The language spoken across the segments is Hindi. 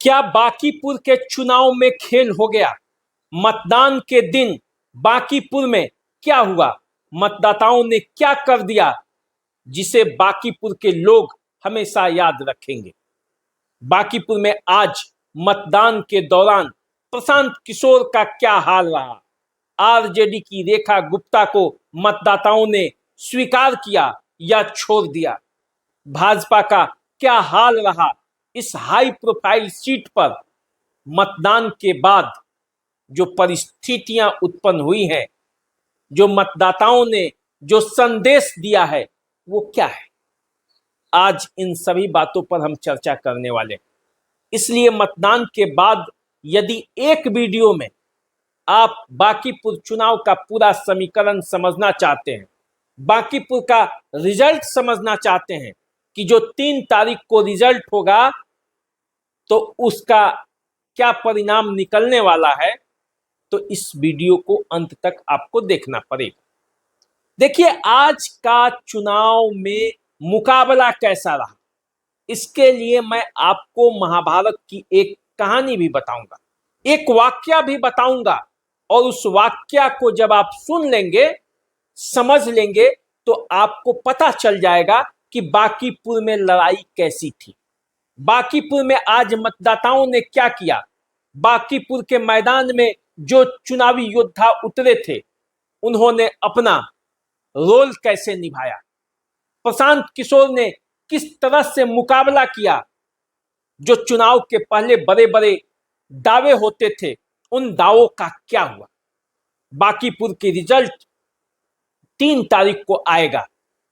क्या बांकीपुर के चुनाव में खेल हो गया? मतदान के दिन बांकीपुर में क्या हुआ? मतदाताओं ने क्या कर दिया जिसे बांकीपुर के लोग हमेशा याद रखेंगे? बांकीपुर में आज मतदान के दौरान प्रशांत किशोर का क्या हाल रहा? आरजेडी की रेखा गुप्ता को मतदाताओं ने स्वीकार किया या छोड़ दिया? भाजपा का क्या हाल रहा इस हाई प्रोफाइल सीट पर? मतदान के बाद जो परिस्थितियां उत्पन्न हुई हैं, जो मतदाताओं ने जो संदेश दिया है, वो क्या है? आज इन सभी बातों पर हम चर्चा करने वाले हैं। इसलिए मतदान के बाद यदि एक वीडियो में आप बांकीपुर चुनाव का पूरा समीकरण समझना चाहते हैं, बांकीपुर का रिजल्ट समझना चाहते हैं कि जो 3 तारीख को रिजल्ट होगा तो उसका क्या परिणाम निकलने वाला है, तो इस वीडियो को अंत तक आपको देखना पड़ेगा। देखिए, आज का चुनाव में मुकाबला कैसा रहा, इसके लिए मैं आपको महाभारत की एक कहानी भी बताऊंगा, एक वाक्या भी बताऊंगा, और उस वाक्या को जब आप सुन लेंगे, समझ लेंगे, तो आपको पता चल जाएगा कि बांकीपुर में लड़ाई कैसी थी। बांकीपुर में आज मतदाताओं ने क्या किया, बांकीपुर के मैदान में जो चुनावी योद्धा उतरे थे, उन्होंने अपना रोल कैसे निभाया, प्रशांत किशोर ने किस तरह से मुकाबला किया, जो चुनाव के पहले बड़े बड़े दावे होते थे, उन दावों का क्या हुआ। बांकीपुर की रिजल्ट 3 तारीख को आएगा,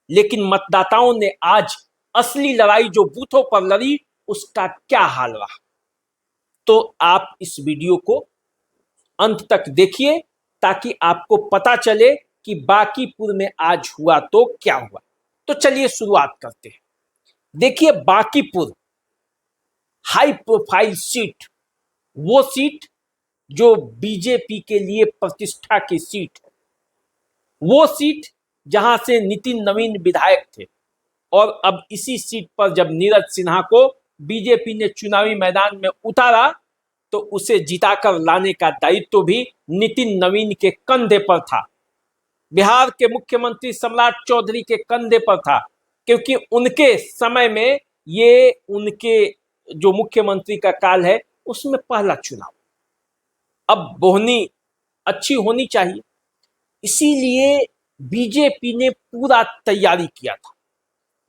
लेकिन मतदाताओं ने आज असली लड़ाई जो बूथों पर लड़ी, उसका क्या हाल रहा। तो आप इस वीडियो को अंत तक देखिए ताकि आपको पता चले कि बांकीपुर में आज हुआ तो क्या हुआ। तो चलिए शुरुआत करते हैं। देखिए, बांकीपुर हाई प्रोफाइल सीट, वो सीट जो बीजेपी के लिए प्रतिष्ठा की सीट है, वो सीट जहां से नितिन नवीन विधायक थे, और अब इसी सीट पर जब नीरज सिन्हा को बीजेपी ने चुनावी मैदान में उतारा, तो उसे जिताकर लाने का दायित्व भी नितिन नवीन के कंधे पर था, बिहार के मुख्यमंत्री सम्राट चौधरी के कंधे पर था, क्योंकि उनके समय में ये उनके जो मुख्यमंत्री का काल है, उसमें पहला चुनाव। अब बोहनी अच्छी होनी चाहिए, इसीलिए बीजेपी ने पूरा तैयारी किया था।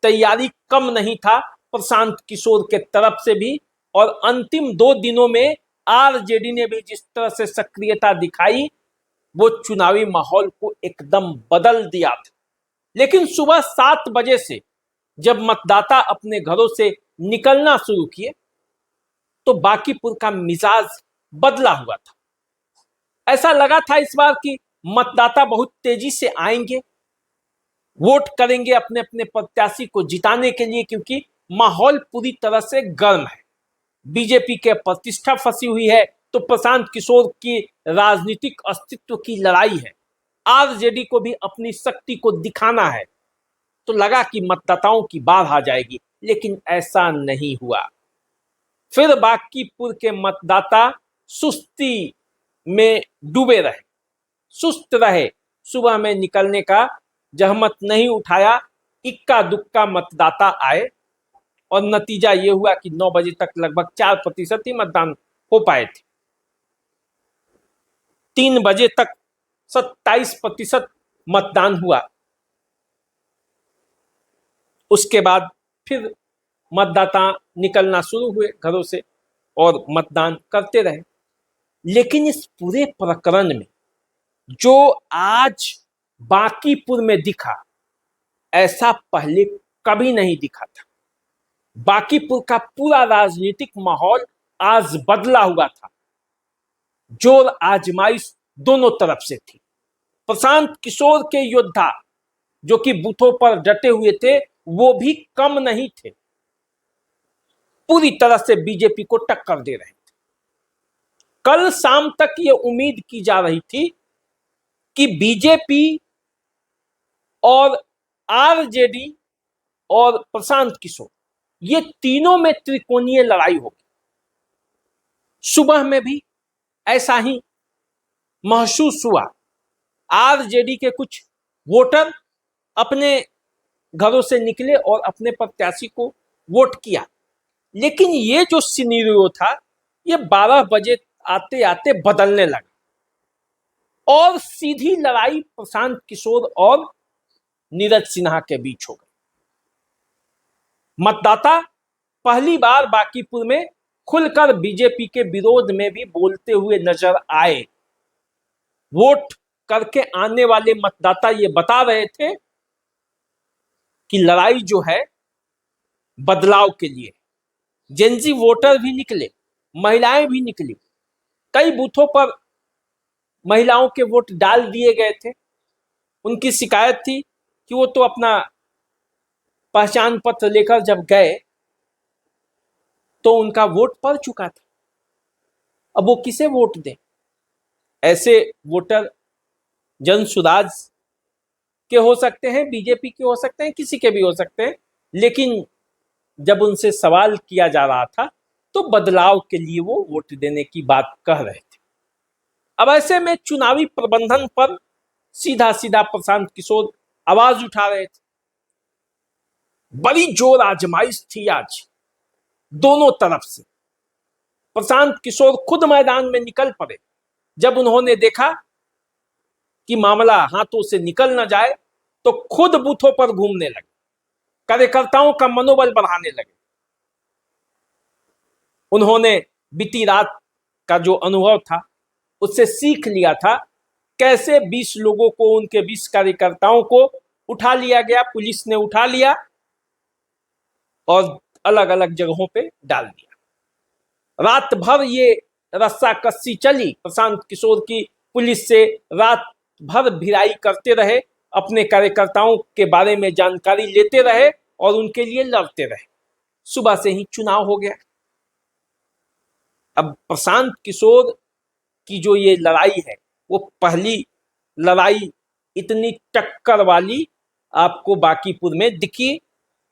तैयारी कम नहीं था प्रशांत किशोर के तरफ से भी, और अंतिम 2 दिनों में आरजेडी ने भी जिस तरह से सक्रियता दिखाई, वो चुनावी माहौल को एकदम बदल दिया था। लेकिन सुबह 7 बजे से जब मतदाता अपने घरों से निकलना शुरू किए, तो बांकीपुर का मिजाज बदला हुआ था। ऐसा लगा था इस बार कि मतदाता बहुत तेजी से आएंगे, वोट करेंगे अपने अपने प्रत्याशी को जिताने के लिए, क्योंकि माहौल पूरी तरह से गर्म है। बीजेपी के प्रतिष्ठा फंसी हुई है, तो प्रशांत किशोर की राजनीतिक अस्तित्व की लड़ाई है, आरजेडी को भी अपनी शक्ति को दिखाना है। तो लगा कि मतदाताओं की बाढ़ आ जाएगी, लेकिन ऐसा नहीं हुआ। फिर बांकीपुर के मतदाता सुस्ती में डूबे रहे, सुस्त रहे, सुबह में निकलने का जहमत नहीं उठाया। इक्का दुक्का मतदाता आए, और नतीजा ये हुआ कि 9 बजे तक लगभग 4% ही मतदान हो पाए थे। 3 बजे तक 27% मतदान हुआ। उसके बाद फिर मतदाता निकलना शुरू हुए घरों से और मतदान करते रहे। लेकिन इस पूरे प्रकरण में जो आज बांकीपुर में दिखा, ऐसा पहले कभी नहीं दिखा था। बांकीपुर का पूरा राजनीतिक माहौल आज बदला हुआ था। जोर आजमाइश दोनों तरफ से थी। प्रशांत किशोर के योद्धा जो कि बूथों पर डटे हुए थे, वो भी कम नहीं थे, पूरी तरह से बीजेपी को टक्कर दे रहे थे। कल शाम तक ये उम्मीद की जा रही थी कि बीजेपी और आरजेडी और प्रशांत किशोर, ये तीनों में त्रिकोणीय लड़ाई होगी। सुबह में भी ऐसा ही महसूस हुआ। आरजेडी के कुछ वोटर अपने घरों से निकले और अपने प्रत्याशी को वोट किया, लेकिन ये जो सिनेरियो था ये 12 बजे आते आते बदलने लगा और सीधी लड़ाई प्रशांत किशोर और नीरज सिन्हा के बीच हो गई। मतदाता पहली बार बांकीपुर में खुलकर बीजेपी के विरोध में भी बोलते हुए नजर आए। वोट करके आने वाले मतदाता ये बता रहे थे कि लड़ाई जो है बदलाव के लिए। जेनजी वोटर भी निकले, महिलाएं भी निकली। कई बूथों पर महिलाओं के वोट डाल दिए गए थे। उनकी शिकायत थी कि वो तो अपना पहचान पत्र लेकर जब गए तो उनका वोट पड़ चुका था, अब वो किसे वोट दें। ऐसे वोटर जन सुराज के हो सकते हैं, बीजेपी के हो सकते हैं, किसी के भी हो सकते हैं, लेकिन जब उनसे सवाल किया जा रहा था तो बदलाव के लिए वो वोट देने की बात कह रहे थे। अब ऐसे में चुनावी प्रबंधन पर सीधा सीधा प्रशांत किशोर आवाज उठा रहे थे। बड़ी जोर आजमाइश थी आज दोनों तरफ से। प्रशांत किशोर खुद मैदान में निकल पड़े। जब उन्होंने देखा कि मामला हाथों से निकल न जाए तो खुद बूथों पर घूमने लगे, कार्यकर्ताओं का मनोबल बढ़ाने लगे। उन्होंने बीती रात का जो अनुभव था उससे सीख लिया था कैसे 20 लोगों को, उनके 20 कार्यकर्ताओं को उठा लिया गया, पुलिस ने उठा लिया और अलग अलग जगहों पे डाल दिया। रात भर ये रस्सा कस्सी चली। प्रशांत किशोर की पुलिस से रात भर भिड़ाई करते रहे, अपने कार्यकर्ताओं के बारे में जानकारी लेते रहे और उनके लिए लड़ते रहे। सुबह से ही चुनाव हो गया। अब प्रशांत किशोर की जो ये लड़ाई है वो पहली लड़ाई इतनी टक्कर वाली आपको बांकीपुर में दिखी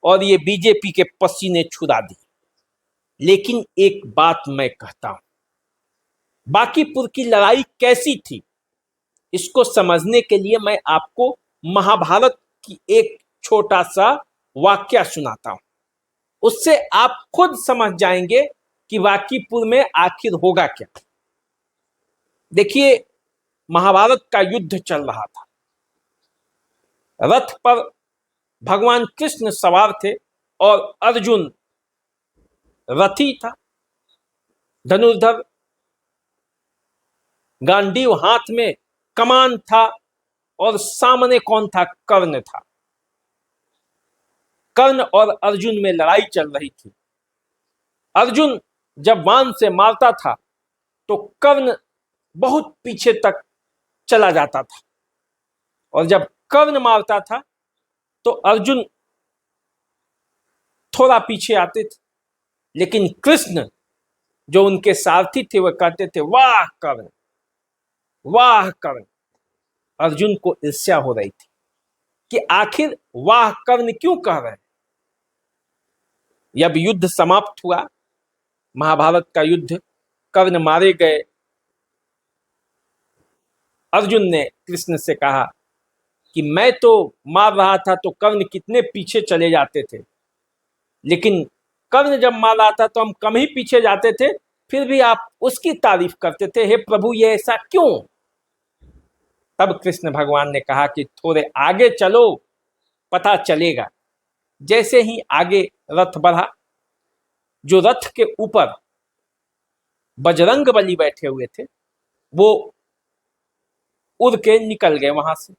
और ये बीजेपी के पसीने छुड़ा दी। लेकिन एक बात मैं कहता हूं, बांकीपुर की लड़ाई कैसी थी इसको समझने के लिए मैं आपको महाभारत की एक छोटा सा वाक्य सुनाता हूं। उससे आप खुद समझ जाएंगे कि बांकीपुर में आखिर होगा क्या। देखिए, महाभारत का युद्ध चल रहा था। रथ पर भगवान कृष्ण सवार थे और अर्जुन रथी था, धनुर्धर, गांडीव हाथ में, कमान था और सामने कौन था? कर्ण था। कर्ण और अर्जुन में लड़ाई चल रही थी। अर्जुन जब बाण से मारता था तो कर्ण बहुत पीछे तक चला जाता था और जब कर्ण मारता था तो अर्जुन थोड़ा पीछे आते थे। लेकिन कृष्ण जो उनके सारथी थे वह कहते थे, वाह कर्ण, वाह कर्ण। अर्जुन को ईर्ष्या हो रही थी कि आखिर वाह कर्ण क्यों कह रहे हैं। जब युद्ध समाप्त हुआ, महाभारत का युद्ध, कर्ण मारे गए, अर्जुन ने कृष्ण से कहा कि मैं तो मार रहा था तो कर्ण कितने पीछे चले जाते थे, लेकिन कर्ण जब मार रहा था तो हम कम ही पीछे जाते थे, फिर भी आप उसकी तारीफ करते थे। हे प्रभु, ये ऐसा क्यों? तब कृष्ण भगवान ने कहा कि थोड़े आगे चलो, पता चलेगा। जैसे ही आगे रथ बढ़ा, जो रथ के ऊपर बजरंगबली बैठे हुए थे वो उड़ के निकल गए वहां से।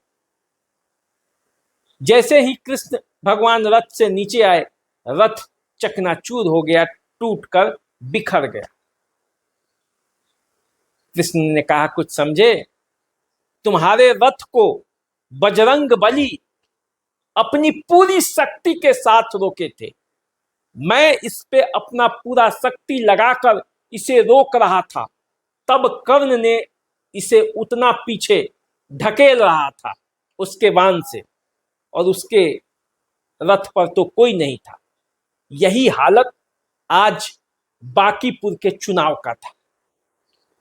जैसे ही कृष्ण भगवान रथ से नीचे आए, रथ चकनाचूर हो गया, टूटकर बिखर गया। कृष्ण ने कहा, कुछ समझे? तुम्हारे रथ को बजरंगबली अपनी पूरी शक्ति के साथ रोके थे। मैं इस पे अपना पूरा शक्ति लगाकर इसे रोक रहा था, तब कर्ण ने इसे उतना पीछे ढकेल रहा था उसके बाण से, और उसके रथ पर तो कोई नहीं था। यही हालत आज बांकीपुर के चुनाव का था।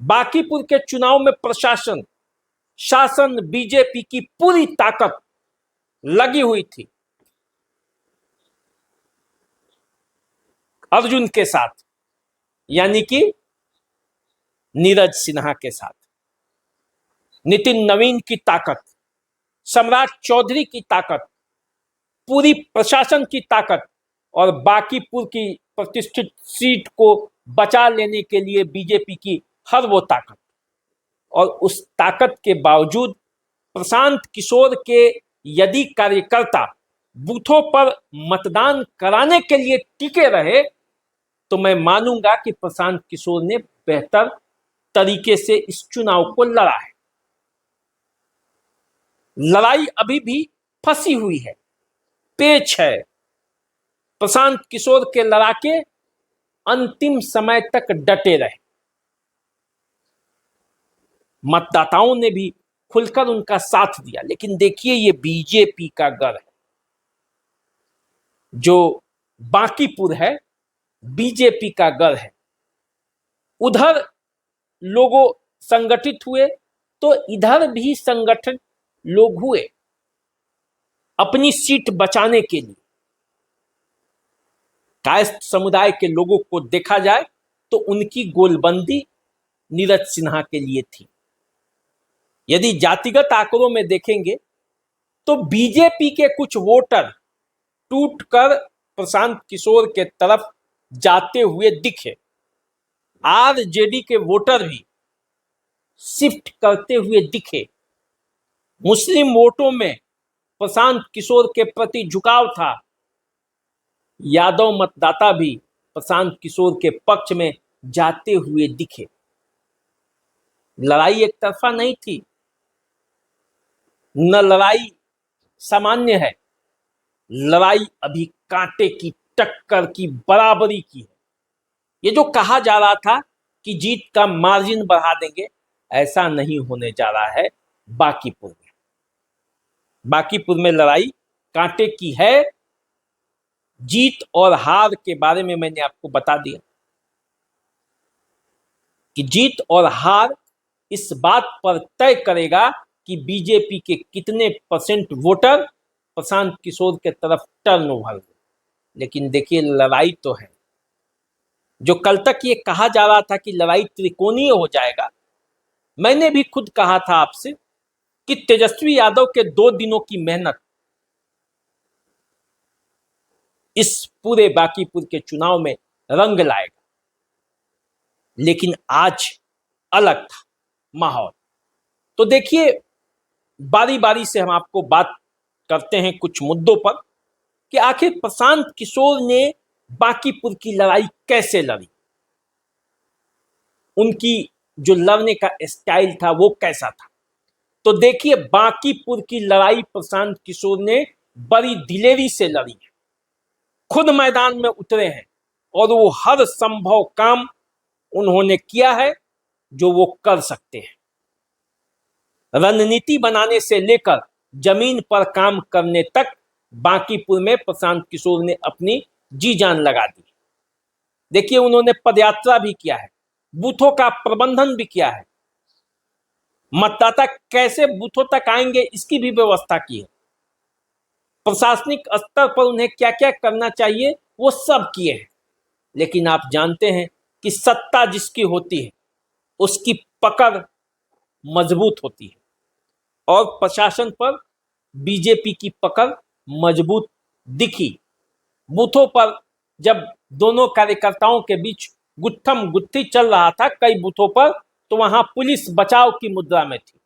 बांकीपुर के चुनाव में प्रशासन, शासन, बीजेपी की पूरी ताकत लगी हुई थी अर्जुन के साथ, यानी कि नीरज सिन्हा के साथ। नितिन नवीन की ताकत, सम्राट चौधरी की ताकत, पूरी प्रशासन की ताकत और बांकीपुर की प्रतिष्ठित सीट को बचा लेने के लिए बीजेपी की हर वो ताकत। और उस ताकत के बावजूद प्रशांत किशोर के यदि कार्यकर्ता बूथों पर मतदान कराने के लिए टिके रहे तो मैं मानूंगा कि प्रशांत किशोर ने बेहतर तरीके से इस चुनाव को लड़ा है। लड़ाई अभी भी फंसी हुई है, पेच है। प्रशांत किशोर के लड़ाके अंतिम समय तक डटे रहे। मतदाताओं ने भी खुलकर उनका साथ दिया। लेकिन देखिए, ये बीजेपी का गढ़ है, जो बांकीपुर है बीजेपी का गढ़ है। उधर लोगों संगठित हुए तो इधर भी संगठित लोग हुए अपनी सीट बचाने के लिए। कायस्थ समुदाय के लोगों को देखा जाए तो उनकी गोलबंदी नीरज सिन्हा के लिए थी। यदि जातिगत आंकड़ों में देखेंगे तो बीजेपी के कुछ वोटर टूटकर प्रशांत किशोर के तरफ जाते हुए दिखे। आरजेडी के वोटर भी शिफ्ट करते हुए दिखे। मुस्लिम वोटों में प्रशांत किशोर के प्रति झुकाव था। यादव मतदाता भी प्रशांत किशोर के पक्ष में जाते हुए दिखे। लड़ाई एक तरफा नहीं थी, न लड़ाई सामान्य है, लड़ाई अभी कांटे की टक्कर की बराबरी की है। ये जो कहा जा रहा था कि जीत का मार्जिन बढ़ा देंगे, ऐसा नहीं होने जा रहा है। बांकीपुर में लड़ाई कांटे की है। जीत और हार के बारे में मैंने आपको बता दिया कि जीत और हार इस बात पर तय करेगा कि बीजेपी के कितने परसेंट वोटर प्रशांत किशोर के तरफ टर्न ओवर हुए। लेकिन देखिए, लड़ाई तो है। जो कल तक ये कहा जा रहा था कि लड़ाई त्रिकोणीय हो जाएगा, मैंने भी खुद कहा था आपसे कि तेजस्वी यादव के 2 दिनों की मेहनत इस पूरे बांकीपुर के चुनाव में रंग लाएगा। लेकिन आज अलग था माहौल। तो देखिए, बारी बारी से हम आपको बात करते हैं कुछ मुद्दों पर कि आखिर प्रशांत किशोर ने बांकीपुर की लड़ाई कैसे लड़ी, उनकी जो लड़ने का स्टाइल था वो कैसा था। तो देखिए, बांकीपुर की लड़ाई प्रशांत किशोर ने बड़ी दिलेरी से लड़ी है। खुद मैदान में उतरे हैं और वो हर संभव काम उन्होंने किया है जो वो कर सकते हैं। रणनीति बनाने से लेकर जमीन पर काम करने तक बांकीपुर में प्रशांत किशोर ने अपनी जी जान लगा दी। देखिए, उन्होंने पदयात्रा भी किया है, बूथों का प्रबंधन भी किया है, मतदाता कैसे बूथों तक आएंगे इसकी भी व्यवस्था की है, प्रशासनिक स्तर पर उन्हें क्या क्या करना चाहिए वो सब किए हैं। लेकिन आप जानते हैं कि सत्ता जिसकी होती है उसकी पकड़ मजबूत होती है, और प्रशासन पर बीजेपी की पकड़ मजबूत दिखी। बूथों पर जब दोनों कार्यकर्ताओं के बीच गुत्थम गुत्थी चल रहा था कई बूथों पर, तो वहां पुलिस बचाव की मुद्रा में थी,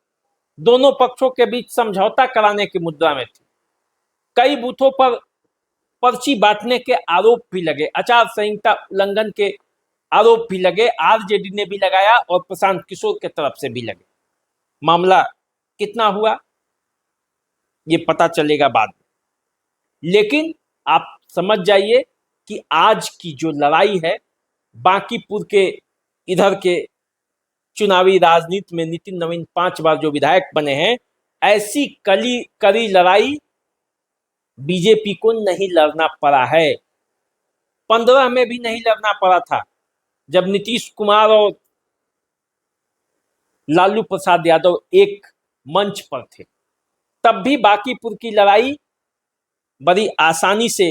दोनों पक्षों के बीच समझौता कराने की मुद्रा में थी। कई बूथों पर पर्ची बांटने के आरोप भी लगे, आचार संहिता उल्लंघन के आरोप भी लगे, आरजेडी ने भी लगाया और प्रशांत किशोर के तरफ से भी लगे। मामला कितना हुआ ये पता चलेगा बाद में। लेकिन आप समझ जाइए कि आज की जो लड़ाई है बांकीपुर के इधर के चुनावी राजनीति में, नितिन नवीन 5 बार जो विधायक बने हैं, ऐसी कड़ी लड़ाई बीजेपी को नहीं लड़ना पड़ा है। 15 में भी नहीं लड़ना पड़ा था, जब नीतीश कुमार और लालू प्रसाद यादव एक मंच पर थे, तब भी बांकीपुर की लड़ाई बड़ी आसानी से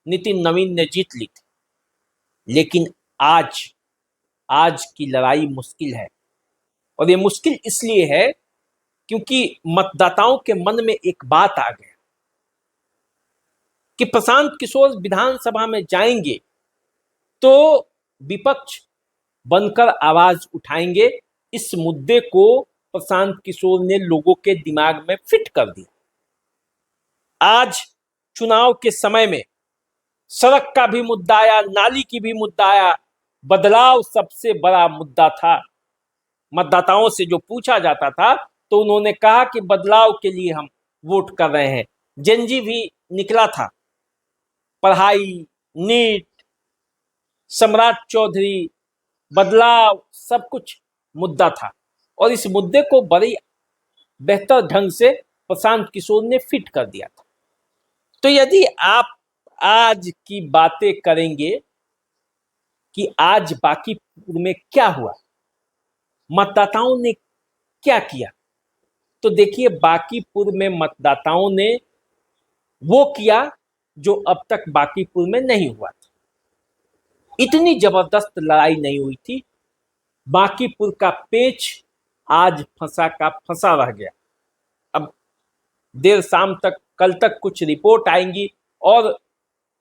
नितिन नवीन ने जीत ली थी। लेकिन आज आज की लड़ाई मुश्किल है, और ये मुश्किल इसलिए है क्योंकि मतदाताओं के मन में एक बात आ गया कि प्रशांत किशोर विधानसभा में जाएंगे तो विपक्ष बनकर आवाज उठाएंगे। इस मुद्दे को प्रशांत किशोर ने लोगों के दिमाग में फिट कर दिया। आज चुनाव के समय में सड़क का भी मुद्दा आया, नाली की भी मुद्दा आया, बदलाव सबसे बड़ा मुद्दा था। मतदाताओं से जो पूछा जाता था तो उन्होंने कहा कि बदलाव के लिए हम वोट कर रहे हैं। जेनजी भी निकला था, पढ़ाई, नीट, सम्राट चौधरी, बदलाव, सब कुछ मुद्दा था, और इस मुद्दे को बड़ी बेहतर ढंग से प्रशांत किशोर ने फिट कर दिया था। तो यदि आप आज की बातें करेंगे कि आज बांकीपुर में क्या हुआ, मतदाताओं ने क्या किया, तो देखिए बांकीपुर में मतदाताओं ने वो किया जो अब तक बांकीपुर में नहीं हुआ था। इतनी जबरदस्त लड़ाई नहीं हुई थी। बांकीपुर का पेच आज फंसा का फंसा रह गया। अब देर शाम तक, कल तक कुछ रिपोर्ट आएंगी और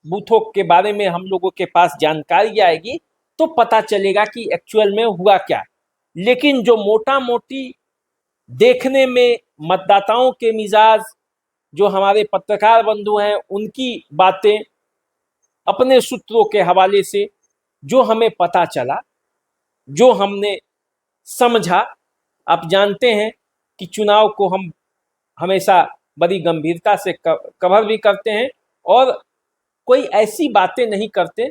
बूथों के बारे में हम लोगों के पास जानकारी आएगी तो पता चलेगा कि एक्चुअल में हुआ क्या। लेकिन जो मोटा मोटी देखने में मतदाताओं के मिजाज, जो हमारे पत्रकार बंधु हैं उनकी बातें, अपने सूत्रों के हवाले से जो हमें पता चला, जो हमने समझा, आप जानते हैं कि चुनाव को हम हमेशा बड़ी गंभीरता से कवर भी करते हैं और कोई ऐसी बातें नहीं करते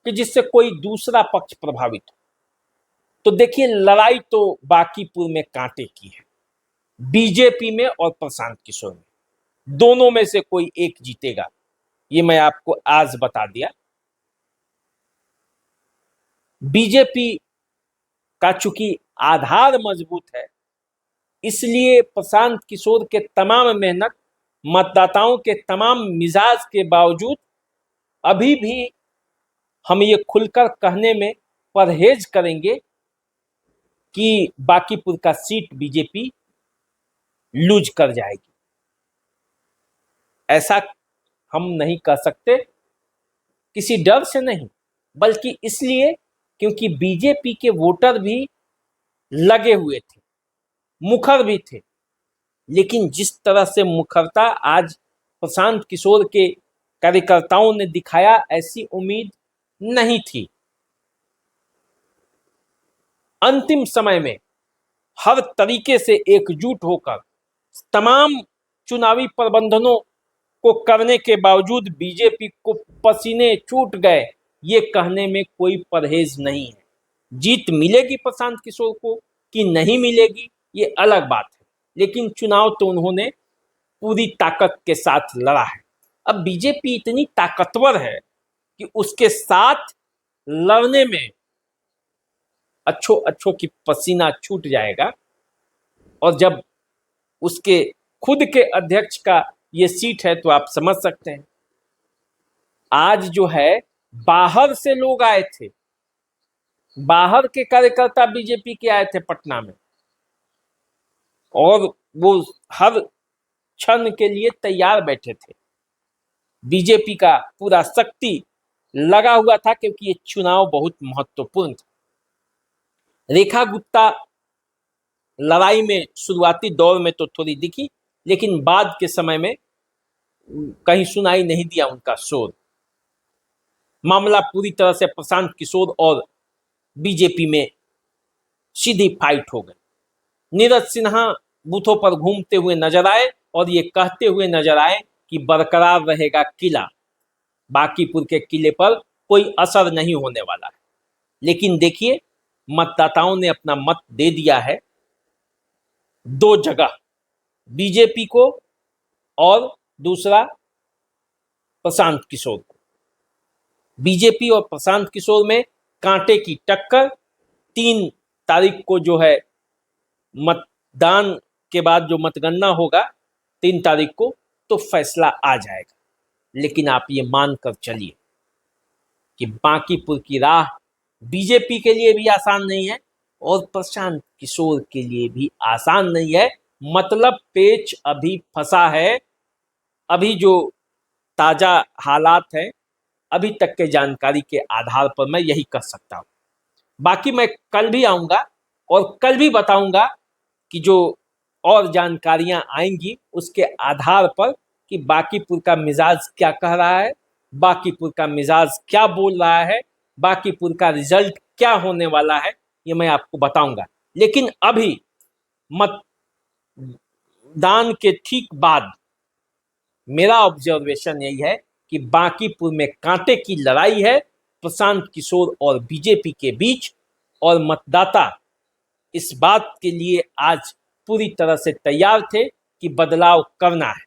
कि जिससे कोई दूसरा पक्ष प्रभावित हो। तो देखिए लड़ाई तो बांकीपुर में कांटे की है, बीजेपी में और प्रशांत किशोर में, दोनों में से कोई एक जीतेगा, ये मैं आपको आज बता दिया। बीजेपी का चूंकि आधार मजबूत है, इसलिए प्रशांत किशोर के तमाम मेहनत, मतदाताओं के तमाम मिजाज के बावजूद अभी भी हम ये खुलकर कहने में परहेज करेंगे कि बांकीपुर का सीट बीजेपी लूज कर जाएगी। ऐसा हम नहीं कर सकते, किसी डर से नहीं, बल्कि इसलिए क्योंकि बीजेपी के वोटर भी लगे हुए थे, मुखर भी थे। लेकिन जिस तरह से मुखरता आज प्रशांत किशोर के कार्यकर्ताओं ने दिखाया, ऐसी उम्मीद नहीं थी। अंतिम समय में हर तरीके से एकजुट होकर तमाम चुनावी प्रबंधनों को करने के बावजूद बीजेपी को पसीने छूट गए, ये कहने में कोई परहेज नहीं है। जीत मिलेगी प्रशांत किशोर को कि नहीं मिलेगी, ये अलग बात है, लेकिन चुनाव तो उन्होंने पूरी ताकत के साथ लड़ा है। अब बीजेपी इतनी ताकतवर है कि उसके साथ लड़ने में अच्छों की पसीना छूट जाएगा। और जब उसके खुद के अध्यक्ष का ये सीट है तो आप समझ सकते हैं। आज जो है बाहर से लोग आए थे, बाहर के कार्यकर्ता बीजेपी के आए थे पटना में, और वो हर क्षण के लिए तैयार बैठे थे। बीजेपी का पूरा शक्ति लगा हुआ था क्योंकि ये चुनाव बहुत महत्वपूर्ण था। रेखा गुप्ता लड़ाई में शुरुआती दौर में तो थोड़ी दिखी, लेकिन बाद के समय में कहीं सुनाई नहीं दिया उनका शोर। मामला पूरी तरह से प्रशांत किशोर और बीजेपी में सीधी फाइट हो गई। नीरज सिन्हा बूथों पर घूमते हुए नजर आए और ये कहते हुए नजर आए कि बरकरार रहेगा किला, बांकीपुर के किले पर कोई असर नहीं होने वाला है। लेकिन देखिए मतदाताओं ने अपना मत दे दिया है दो जगह, बीजेपी को और दूसरा प्रशांत किशोर को। बीजेपी और प्रशांत किशोर में कांटे की टक्कर 3 तारीख को जो है मतदान के बाद जो मतगणना होगा 3 तारीख को, तो फैसला आ जाएगा। लेकिन आप ये मान कर चलिए कि बांकीपुर की राह बीजेपी के लिए भी आसान नहीं है और प्रशांत किशोर के लिए भी आसान नहीं है। मतलब पेच अभी फंसा है। अभी जो ताजा हालात हैं, अभी तक के जानकारी के आधार पर मैं यही कर सकता हूँ। बाकी मैं कल भी आऊँगा और कल भी बताऊँगा कि जो और जानकारियाँ आएंगी उसके आधार पर कि बांकीपुर का मिजाज क्या कह रहा है, बांकीपुर का मिजाज क्या बोल रहा है, बांकीपुर का रिजल्ट क्या होने वाला है, ये मैं आपको बताऊंगा। लेकिन अभी मतदान के ठीक बाद मेरा ऑब्जर्वेशन यही है कि बांकीपुर में कांटे की लड़ाई है प्रशांत किशोर और बीजेपी के बीच, और मतदाता इस बात के लिए आज पूरी तरह से तैयार थे कि बदलाव करना है।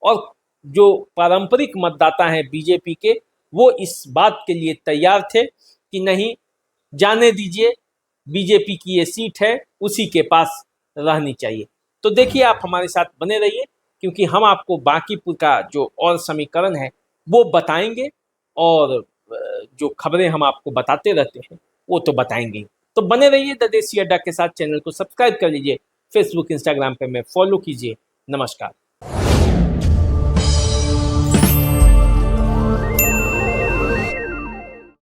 और जो पारंपरिक मतदाता हैं बीजेपी के, वो इस बात के लिए तैयार थे कि नहीं, जाने दीजिए, बीजेपी की ये सीट है, उसी के पास रहनी चाहिए। तो देखिए, आप हमारे साथ बने रहिए, क्योंकि हम आपको बांकीपुर का जो और समीकरण है वो बताएंगे, और जो खबरें हम आपको बताते रहते हैं वो तो बताएंगे। तो बने रहिए द देसी अड्डा के साथ। चैनल को सब्सक्राइब कर लीजिए, फेसबुक इंस्टाग्राम पे मैं फॉलो कीजिए। नमस्कार।